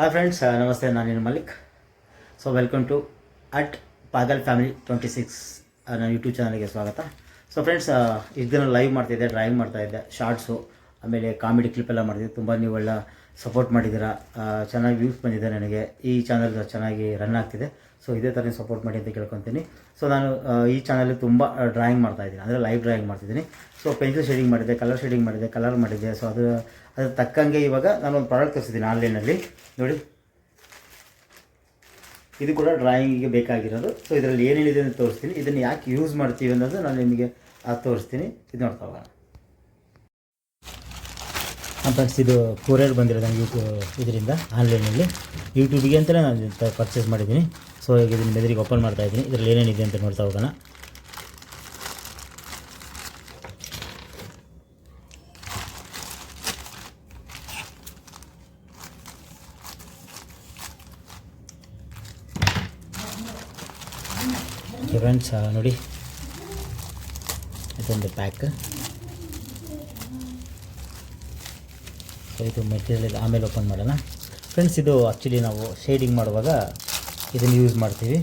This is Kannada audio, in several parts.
ಹಾಯ್ ಫ್ರೆಂಡ್ಸ್, ನಮಸ್ತೆ. ನಾನು Mallik. So welcome to at Pagal family 26 ನನ್ನ ಯೂಟ್ಯೂಬ್ ಚಾನಲ್ಗೆ ಸ್ವಾಗತ. ಸೊ ಫ್ರೆಂಡ್ಸ್, ಇದನ್ನು ಲೈವ್ ಮಾಡ್ತಾಯಿದ್ದೆ, ಡ್ರಾಯಿಂಗ್ ಮಾಡ್ತಾಯಿದ್ದೆ, ಶಾರ್ಟ್ಸು, ಆಮೇಲೆ ಕಾಮಿಡಿ ಕ್ಲಿಪ್ ಎಲ್ಲ ಮಾಡ್ತಿದ್ದೆ. ತುಂಬ ನೀವೆಲ್ಲ ಸಪೋರ್ಟ್ ಮಾಡಿದ್ದೀರಾ, ಚೆನ್ನಾಗಿ ವ್ಯೂಸ್ ಬಂದಿದೆ. ನನಗೆ ಈ ಚಾನಲ್ ಚೆನ್ನಾಗಿ ರನ್ ಆಗ್ತಿದೆ. ಸೊ ಇದೇ ಥರ ನೀವು ಸಪೋರ್ಟ್ ಮಾಡಿ ಅಂತ ಕೇಳ್ಕೊತೀನಿ. ಸೊ ನಾನು ಈ ಚಾನಲಲ್ಲಿ ತುಂಬ ಡ್ರಾಯಿಂಗ್ ಮಾಡ್ತಾಯಿದ್ದೀನಿ, ಅಂದರೆ ಲೈವ್ ಡ್ರಾಯಿಂಗ್ ಮಾಡ್ತಿದ್ದೀನಿ. ಸೊ ಪೆನ್ಸಿಲ್ ಶೇಡಿಂಗ್ ಮಾಡಿದ್ದೆ, ಕಲರ್ ಶೇಡಿಂಗ್ ಮಾಡಿದ್ದೆ, ಕಲರ್ ಮಾಡಿದ್ದೆ. ಸೊ ಅದ್ರ ತಕ್ಕಂಗೆ ಇವಾಗ ನಾನು ಒಂದು ಪ್ರಾಡಕ್ಟ್ ತರಿಸಿದ್ದೀನಿ ಆನ್ಲೈನಲ್ಲಿ. ನೋಡಿ, ಇದು ಕೂಡ ಡ್ರಾಯಿಂಗಿಗೆ ಬೇಕಾಗಿರೋದು. ಸೊ ಇದರಲ್ಲಿ ಏನೇನಿದೆ ಅಂತ ತೋರಿಸ್ತೀನಿ. ಇದನ್ನು ಯಾಕೆ ಯೂಸ್ ಮಾಡ್ತೀವಿ ಅನ್ನೋದು ನಾನು ನಿಮಗೆ ತೋರಿಸ್ತೀನಿ. ಇದು ನೋಡ್ತಾ ಹೋಗೋಣ. ಫ್ರೆಂಡ್ಸ್, ಇದು ಕೊರಿಯರ್ ಬಂದಿರೋದು ನನಗೆ ಇದರಿಂದ ಆನ್ಲೈನಲ್ಲಿ. ಯೂಟ್ಯೂಬಿಗೆ ಅಂತಲೇ ನಾನು ಪರ್ಚೇಸ್ ಮಾಡಿದ್ದೀನಿ. ಸೊ ಈಗ ಇದನ್ನು ಮೆದರಿಗೆ ಓಪನ್ ಮಾಡ್ತಾಯಿದ್ದೀನಿ. ಇದರಲ್ಲಿ ಏನೇನಿದೆ ಅಂತ ನೋಡ್ತಾ ಹೋಗೋಣ. ಫ್ರೆಂಡ್ಸ್, ನೋಡಿ, ಇದೊಂದು ಪ್ಯಾಕ್. ಸೊ ಇದು ಮೆಟೀರಿಯಲ್ ಆಮೇಲೆ ಓಪನ್ ಮಾಡೋಣ. ಫ್ರೆಂಡ್ಸ್, ಇದು ಆ್ಯಕ್ಚುಲಿ ನಾವು ಶೇಡಿಂಗ್ ಮಾಡುವಾಗ ಇದನ್ನು ಯೂಸ್ ಮಾಡ್ತೀವಿ.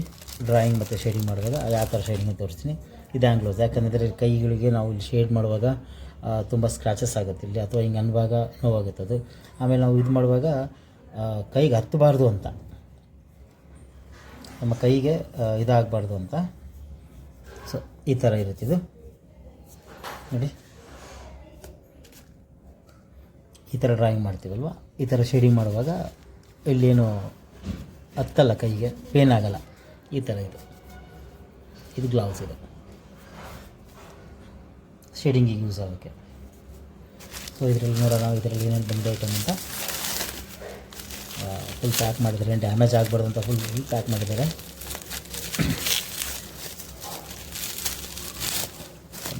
ಡ್ರಾಯಿಂಗ್ ಮತ್ತು ಶೇಡಿಂಗ್ ಮಾಡುವಾಗ ಯಾವ ಥರ ಶೇಡಿಂಗ್ ತೋರಿಸ್ತೀನಿ. ಇದು ಆ್ಯಂಗ್ಲೋಸ್, ಯಾಕಂದರೆ ಕೈಗಳಿಗೆ ನಾವು ಇಲ್ಲಿ ಶೇಡ್ ಮಾಡುವಾಗ ತುಂಬ ಸ್ಕ್ರ್ಯಾಚಸ್ ಆಗುತ್ತೆ ಇಲ್ಲಿ, ಅಥವಾ ಹಿಂಗೆ ಅನ್ನುವಾಗ ನೋವಾಗುತ್ತೆ ಅದು. ಆಮೇಲೆ ನಾವು ಇದು ಮಾಡುವಾಗ ಕೈಗೆ ಹತ್ತಬಾರ್ದು ಅಂತ, ನಮ್ಮ ಕೈಗೆ ಇದಾಗಬಾರ್ದು ಅಂತ. ಸೊ ಈ ಥರ ಇರುತ್ತೆ ಇದು. ನೋಡಿ, ಈ ಥರ ಡ್ರಾಯಿಂಗ್ ಮಾಡ್ತೀವಲ್ವ, ಈ ಥರ ಶೇಡಿಂಗ್ ಮಾಡುವಾಗ ಇಲ್ಲೇನು ಹತ್ತಲ್ಲ, ಕೈಗೆ ಪೇನ್ ಆಗಲ್ಲ. ಈ ಥರ ಇದು ಗ್ಲೌಸ್. ಇದು ಶೇಡಿಂಗಿಗೆ ಯೂಸ್ ಆಗೋಕ್ಕೆ. ಸೊ ಇದರಲ್ಲಿ ನೋಡೋಣ, ಇದರಲ್ಲಿ ಏನೇನು ಬಂದಿದೆ ಐಟಮ್ ಅಂತ. ಫುಲ್ ಪ್ಯಾಕ್ ಮಾಡಿದ್ದಾರೆ, ಡ್ಯಾಮೇಜ್ ಆಗಬಾರ್ದು ಅಂತ ಫುಲ್ ಪ್ಯಾಕ್ ಮಾಡಿದ್ದಾರೆ.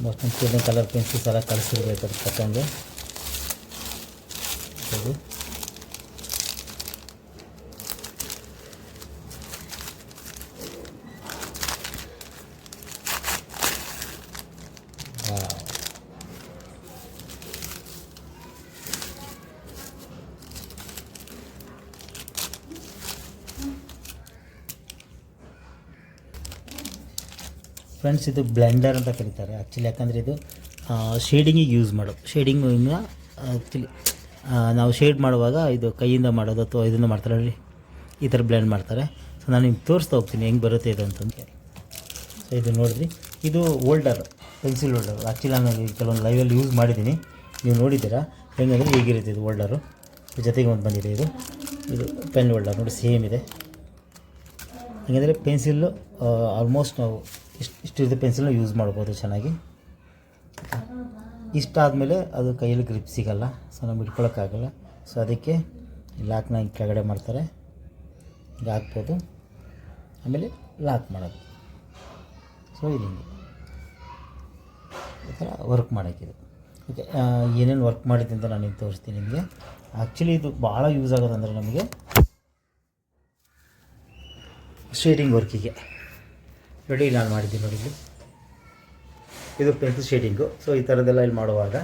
ಮೋಸ್ಟ್ ಕಲರ್ ಪೆನ್ಸಿಲ್ಸ್ ಎಲ್ಲ ಕಳಿಸಿರ್ಬೇಕು ಅದ್ರ ತಕ್ಕಂಗೆ. ಇದು ಫ್ರೆಂಡ್ಸ್, ಇದು ಬ್ಲೆಂಡರ್ ಅಂತ ಕರೀತಾರೆ ಆ್ಯಕ್ಚುಲಿ. ಯಾಕಂದರೆ ಇದು ಶೇಡಿಂಗಿಗೆ ಯೂಸ್ ಮಾಡೋದು. ಶೇಡಿಂಗಿಂದ ಆ್ಯಕ್ಚುಲಿ ನಾವು ಶೇಡ್ ಮಾಡುವಾಗ ಇದು ಕೈಯಿಂದ ಮಾಡೋದು ಅಥವಾ ಇದನ್ನು ಮಾಡ್ತಾರೆ ನೋಡಿ, ಈ ಥರ ಬ್ಲೆಂಡ್ ಮಾಡ್ತಾರೆ. ಸೊ ನಾನು ನಿಮ್ಗೆ ತೋರಿಸ್ತಾ ಹೋಗ್ತೀನಿ ಹೆಂಗೆ ಬರುತ್ತೆ ಇದು ಅಂತಂದು. ಸೊ ಇದು ನೋಡಿದ್ರಿ, ಇದು ಹೋಲ್ಡರ್, ಪೆನ್ಸಿಲ್ ಹೋಲ್ಡರ್. ಆ್ಯಕ್ಚುಲಿ ನಾನು ಕೆಲವೊಂದು ಲೈವಲ್ಲಿ ಯೂಸ್ ಮಾಡಿದ್ದೀನಿ, ನೀವು ನೋಡಿದ್ದೀರಾ. ಹೆಂಗಂದರೆ ಹೀಗಿರುತ್ತೆ ಇದು ಹೋಲ್ಡರು. ಜೊತೆಗೆ ಒಂದು ಬಂದಿದೆ ಇದು ಪೆನ್ ಹೋಲ್ಡರ್. ನೋಡಿ, ಸೇಮ್ ಇದೆ. ಹೇಗೆಂದರೆ ಪೆನ್ಸಿಲ್ಲು ಆಲ್ಮೋಸ್ಟ್ ನಾವು ಇಷ್ಟಿರುತ್ತೆ ಪೆನ್ಸಿಲ್ನ ಯೂಸ್ ಮಾಡ್ಬೋದು ಚೆನ್ನಾಗಿ. ಇಷ್ಟಾದಮೇಲೆ ಅದು ಕೈಯಲ್ಲಿ ಗ್ರಿಪ್ ಸಿಗೋಲ್ಲ, ಸೊ ನಮ್ಗೆ ಇಟ್ಕೊಳ್ಳೋಕ್ಕಾಗಲ್ಲ. ಸೊ ಅದಕ್ಕೆ ಲಾಕ್ನ ಹಿಂಗೆ ಕೆಳಗಡೆ ಮಾಡ್ತಾರೆ, ಹಿಂಗೆ ಹಾಕ್ಬೋದು, ಆಮೇಲೆ ಲಾಕ್ ಮಾಡೋದು. ಸೊ ಇದು ಹಿಂಗೆ ಈ ಥರ ವರ್ಕ್ ಮಾಡೋಕ್ಕಿದು. ಓಕೆ, ಏನೇನು ವರ್ಕ್ ಮಾಡಿದೆ ಅಂತ ನಾನು ನಿಮ್ಗೆ ತೋರಿಸ್ತೀನಿ ನಿಮಗೆ. ಆ್ಯಕ್ಚುಲಿ ಇದು ಭಾಳ ಯೂಸ್ ಆಗೋದಂದರೆ ನಮಗೆ ಶೇಡಿಂಗ್ ವರ್ಕಿಗೆ. ನೋಡಿ, ನಾನು ಮಾಡಿದ್ದೀನಿ ನೋಡಿ, ಇದು ಪೆನ್ಸಿಲ್ ಶೇಡಿಂಗು. ಸೊ ಈ ಥರದ್ದೆಲ್ಲ ಇಲ್ಲಿ ಮಾಡುವಾಗ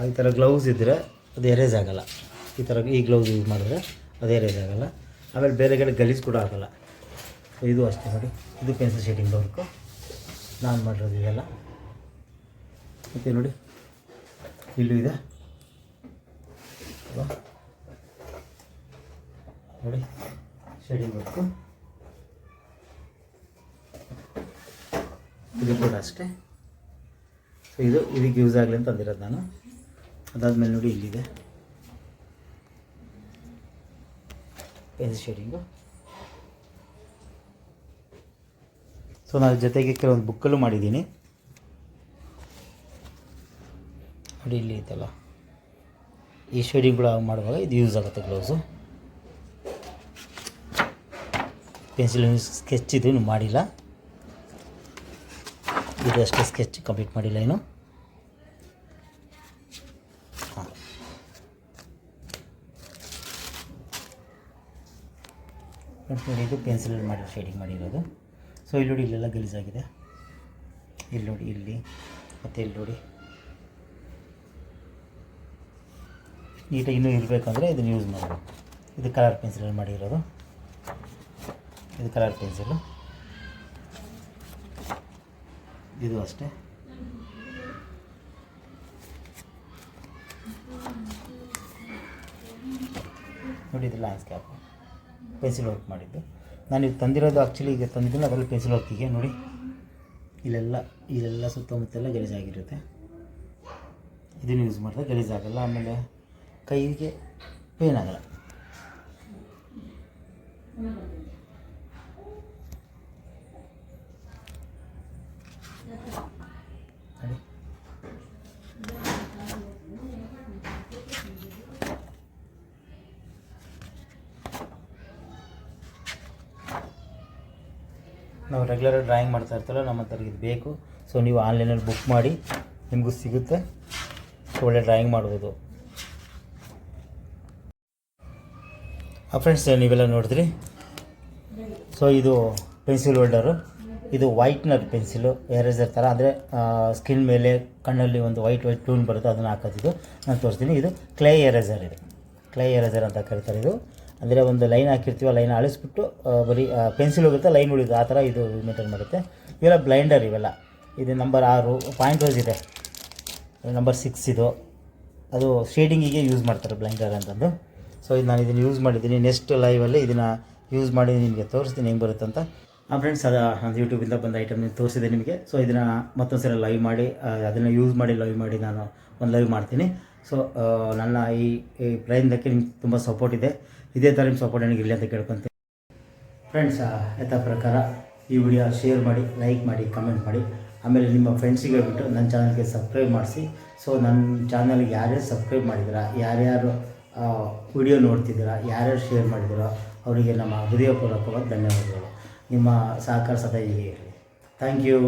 ಈ ಥರ ಗ್ಲೌಸ್ ಇದ್ದರೆ ಅದು ಎರೇಸ್ ಆಗೋಲ್ಲ. ಈ ಗ್ಲೌಸ್ ಯೂಸ್ ಮಾಡಿದ್ರೆ ಅದು ಎರೇಸ್ ಆಗೋಲ್ಲ. ಆಮೇಲೆ ಬೇರೆ ಕಡೆ ಗಲೀಜು ಕೂಡ ಆಗೋಲ್ಲ. ಸೊ ಇದು ಅಷ್ಟೇ ನೋಡಿ, ಇದು ಪೆನ್ಸಿಲ್ ಶೇಡಿಂಗ್ ವರ್ಕು ನಾನು ಮಾಡಿರೋದು ಇದೆಲ್ಲ. ಮತ್ತು ನೋಡಿ, ಇಲ್ಲೂ ಇದೆ ನೋಡಿ, ಶೇಡಿಂಗ್ ವರ್ಕು. ಇದು ಕೂಡ ಅಷ್ಟೇ. ಸೊ ಇದಕ್ಕೆ ಯೂಸ್ ಆಗಲಿ ಅಂತ ಅಂದಿರೋದು ನಾನು. ಅದಾದಮೇಲೆ ನೋಡಿ, ಇಲ್ಲಿದೆ ಪೆನ್ಸಿಲ್ ಶೇಡಿಂಗು. ಸೊ ನಾನು ಜೊತೆಗೆ ಕೆಲವೊಂದು ಬುಕ್ಕಲ್ಲೂ ಮಾಡಿದ್ದೀನಿ ನೋಡಿ. ಇಲ್ಲಿ ಐತಲ್ಲ, ಈ ಶೇಡಿಂಗ್ಗಳು ಮಾಡುವಾಗ ಇದು ಯೂಸ್ ಆಗುತ್ತೆ ಗ್ಲೌಸು. ಪೆನ್ಸಿಲ್ ಸ್ಕೆಚ್ ಇದು ಮಾಡಿಲ್ಲ, ಇದು ಅಷ್ಟೇ ಸ್ಕೆಚ್ ಕಂಪ್ಲೀಟ್ ಮಾಡಿಲ್ಲ ಇನ್ನು. ಹಾಂ, ನೋಡಿ, ಇದು ಪೆನ್ಸಿಲ್ ಮಾಡಿ ಶೇಡಿಂಗ್ ಮಾಡಿರೋದು. ಸೊ ಇಲ್ಲಿ ನೋಡಿ, ಇಲ್ಲೆಲ್ಲ ಗಲೀಜಾಗಿದೆ. ಇಲ್ಲಿ ನೋಡಿ, ಇಲ್ಲಿ ಮತ್ತು ಇಲ್ಲಿ ನೋಡಿ, ನೀಟಾಗಿ ಇನ್ನೂ ಇರಬೇಕಂದ್ರೆ ಇದನ್ನು ಯೂಸ್ ಮಾಡಬೇಕು. ಇದು ಕಲರ್ ಪೆನ್ಸಿಲಲ್ಲಿ ಮಾಡಿರೋದು. ಇದು ಕಲರ್ ಪೆನ್ಸಿಲು, ಇದು ಅಷ್ಟೇ. ನೋಡಿ, ಇದು ಲ್ಯಾಂಡ್ಸ್ಕೇಪ್ ಪೆನ್ಸಿಲ್ ವರ್ಕ್ ಮಾಡಿದ್ದು. ನಾನು ಇದು ತಂದಿರೋದು ಆ್ಯಕ್ಚುಲಿ ಈಗ ತಂದಿದ್ದೀನಿ ಅದರಲ್ಲಿ ಪೆನ್ಸಿಲ್ ವರ್ಕಿಗೆ. ನೋಡಿ, ಇಲ್ಲೆಲ್ಲ ಸುತ್ತಮುತ್ತೆಲ್ಲ ಗಲೀಜಾಗಿರುತ್ತೆ. ಇದನ್ನು ಯೂಸ್ ಮಾಡಿದ್ರೆ ಗಲೀಜಾಗಲ್ಲ, ಆಮೇಲೆ ಕೈಗೆ ಪೇನ್ ಆಗಲ್ಲ. ನೋಡಿ, ನಾವು ರೆಗ್ಯುಲರ್ ಡ್ರಾಯಿಂಗ್ ಮಾಡ್ತಾ ಇರ್ತಾರಲ್ಲ, ನಮ್ಮ ಹತ್ರ ಇದು ಬೇಕು. ಸೊ ನೀವು ಆನ್ಲೈನಲ್ಲಿ ಬುಕ್ ಮಾಡಿ, ನಿಮಗೂ ಸಿಗುತ್ತೆ. ಒಳ್ಳೆ ಡ್ರಾಯಿಂಗ್ ಮಾಡ್ಬೋದು. ಫ್ರೆಂಡ್ಸ್, ನೀವೆಲ್ಲ ನೋಡಿದ್ರಿ. ಸೊ ಇದು ಪೆನ್ಸಿಲ್ ಹೋಲ್ಡರು. ಇದು ವೈಟ್ನರ್ ಪೆನ್ಸಿಲು, ಎರೇಸರ್ ಥರ. ಅಂದರೆ ಸ್ಕಿನ್ ಮೇಲೆ ಕಣ್ಣಲ್ಲಿ ಒಂದು ವೈಟ್ ಟೂನ್ ಬರುತ್ತೆ, ಅದನ್ನು ಹಾಕೋದಿದ್ದು ನಾನು ತೋರಿಸ್ತೀನಿ. ಇದು ಕ್ಲೇ ಎರೇಸರ್. ಇದು ಕ್ಲೇ ಎರೇಸರ್ ಅಂತ ಕರೀತಾರೆ. ಇದು ಅಂದರೆ ಒಂದು ಲೈನ್ ಹಾಕಿರ್ತೀವಿ, ಲೈನ್ ಅಳಿಸ್ಬಿಟ್ಟು ಬರೀ ಪೆನ್ಸಿಲ್ ಹೋಗುತ್ತೆ, ಲೈನ್ ಉಳಿದು ಆ ಥರ ಇದು ಮೇಂಟೈನ್ ಮಾಡುತ್ತೆ. ಇವೆಲ್ಲ ಬ್ಲೈಂಡರ್. ಇವೆಲ್ಲ ಇದು ನಂಬರ್ 6 ಪಾಯಿಂಟ್ ವೈಸ್ ಇದೆ. ನಂಬರ್ 6 ಇದು. ಅದು ಶೇಡಿಂಗಿಗೆ ಯೂಸ್ ಮಾಡ್ತಾರೆ ಬ್ಲೈಂಡರ್ ಅಂತಂದು. ಸೊ ಇದು ನಾನು ಇದನ್ನು ಯೂಸ್ ಮಾಡಿದ್ದೀನಿ. ನೆಕ್ಸ್ಟ್ ಲೈವಲ್ಲಿ ಇದನ್ನು ಯೂಸ್ ಮಾಡಿ ನಿಮಗೆ ತೋರಿಸ್ತೀನಿ ಹೆಂಗೆ ಬರುತ್ತೆ ಅಂತ. ಫ್ರೆಂಡ್ಸ್, ಅದು ಯೂಟ್ಯೂಬಿಂದ ಬಂದ ಐಟಮ್ ತೋರಿಸಿದೆ ನಿಮಗೆ. ಸೊ ಇದನ್ನು ಮತ್ತೊಂದು ಸಲ ಲೈವ್ ಮಾಡಿ, ಅದನ್ನು ಯೂಸ್ ಮಾಡಿ ಲೈವ್ ಮಾಡಿ ನಾನು ಒಂದು ಲೈವ್ ಮಾಡ್ತೀನಿ. ಸೊ ನನ್ನ ಈ ಪ್ರಯತ್ನಕ್ಕೆ ನಿಮ್ಗೆ ತುಂಬ ಸಪೋರ್ಟ್ ಇದೆ. ಇದೇ ಥರ ನಿಮ್ಮ ಸಪೋರ್ಟ್ ನನಗೆ ಇರಲಿ ಅಂತ ಕೇಳ್ಕೊತೀನಿ. ಫ್ರೆಂಡ್ಸ್, ಯಥಾ ಪ್ರಕಾರ ಈ ವಿಡಿಯೋ ಶೇರ್ ಮಾಡಿ, ಲೈಕ್ ಮಾಡಿ, ಕಮೆಂಟ್ ಮಾಡಿ. ಆಮೇಲೆ ನಿಮ್ಮ ಫ್ರೆಂಡ್ಸಿಗೆ ಹೇಳ್ಬಿಟ್ಟು ನನ್ನ ಚಾನಲ್ಗೆ ಸಬ್ಸ್ಕ್ರೈಬ್ ಮಾಡಿಸಿ. ಸೊ ನನ್ನ ಚಾನಲ್ಗೆ ಯಾರ್ಯಾರು ಸಬ್ಸ್ಕ್ರೈಬ್ ಮಾಡಿದ್ದೀರಾ, ಯಾರ್ಯಾರು ವಿಡಿಯೋ ನೋಡ್ತಿದ್ದೀರಾ, ಯಾರ್ಯಾರು ಶೇರ್ ಮಾಡಿದ್ದೀರೋ ಅವರಿಗೆ ನಮ್ಮ ಹೃದಯಪೂರ್ವಕವಾದ ಧನ್ಯವಾದಗಳು. ನಿಮ್ಮ ಸಹಕಾರ ಸದಾ ಹೀಗೆ ಇರಲಿ. Thank you.